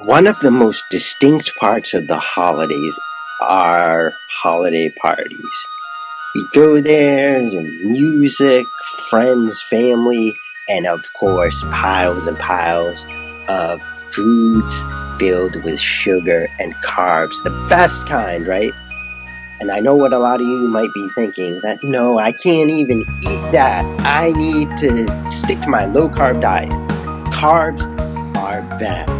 One of the most distinct parts of the holidays are holiday parties. We go there, there's music, friends, family, and of course piles and piles of foods filled with sugar and carbs. The best kind, right? And I know what a lot of you might be thinking, that no, I can't even eat that. I need to stick to my low carb diet. Carbs are bad.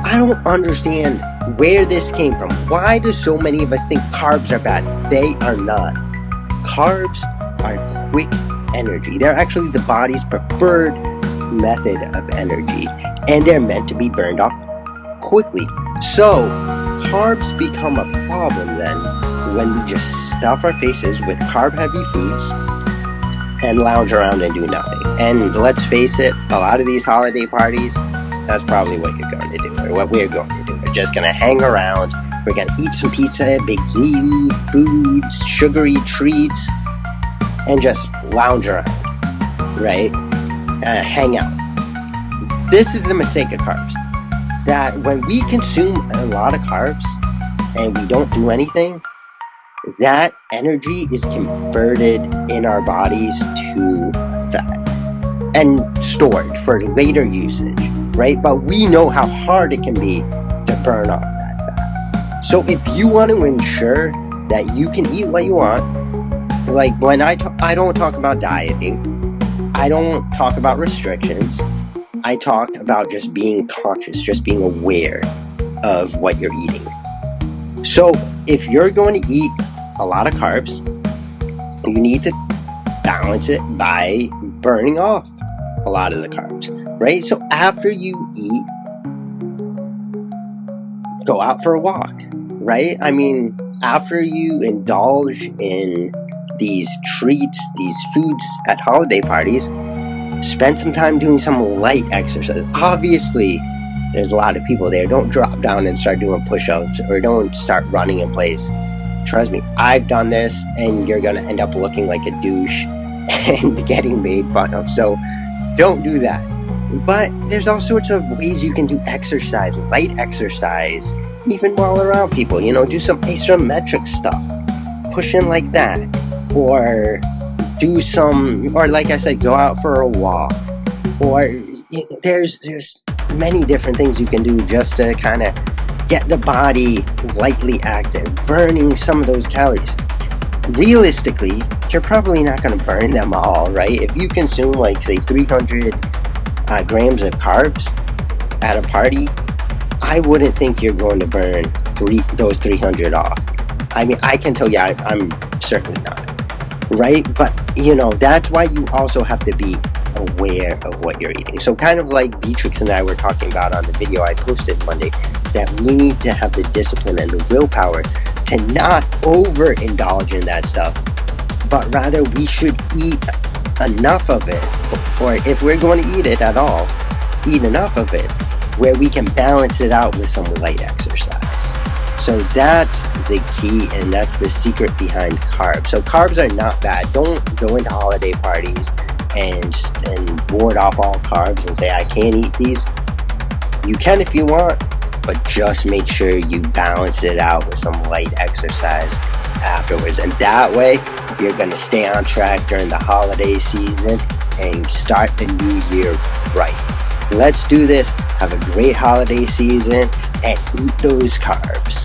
I don't understand where this came from. Why do so many of us think carbs are bad? They are not. Carbs are quick energy. They're actually the body's preferred method of energy, and they're meant to be burned off quickly. So, carbs become a problem then when we just stuff our faces with carb-heavy foods and lounge around and do nothing. And let's face it, a lot of these holiday parties, that's probably what you're going to do, or what we're going to do. We're just going to hang around. We're going to eat some pizza, big ziti, foods, sugary treats, and just lounge around, right? Hang out. This is the mistake of carbs. That when we consume a lot of carbs and we don't do anything, that energy is converted in our bodies to fat and stored for later usage, right? But we know how hard it can be to burn off that fat. So if you want to ensure that you can eat what you want, like when I don't talk about dieting, I don't talk about restrictions, I talk about just being conscious, just being aware of what you're eating. So if you're going to eat a lot of carbs, you need to balance it by burning off a lot of the carbs, right? So after you eat, go out for a walk, right? I mean, after you indulge in these treats, these foods at holiday parties, spend some time doing some light exercise. Obviously, there's a lot of people there. Don't drop down and start doing push-ups, or don't start running in place. Trust me, I've done this, and you're going to end up looking like a douche and getting made fun of. So don't do that. But there's all sorts of ways you can do exercise, light exercise, even while around people. Do some isometric stuff, push in like that, or do some, or like I said, go out for a walk, or there's many different things you can do just to kind of get the body lightly active, burning some of those calories. Realistically, you're probably not going to burn them all, right? If you consume, like, say, 300 grams of carbs at a party, I wouldn't think you're going to burn those 300 off. I mean, I can tell you, I'm certainly not, right? But, that's why you also have to be aware of what you're eating. So kind of like Beatrix and I were talking about on the video I posted Monday, that we need to have the discipline and the willpower to not overindulge in that stuff, but rather we should eat enough of it, or if we're going to eat it at all, eat enough of it where we can balance it out with some light exercise. So that's the key, and that's the secret behind carbs. So carbs are not bad. Don't go into holiday parties and ward off all carbs and say, I can't eat these. You can if you want, but just make sure you balance it out with some light exercise afterwards. And that way, you're going to stay on track during the holiday season and start the new year right. Let's do this. Have a great holiday season and eat those carbs.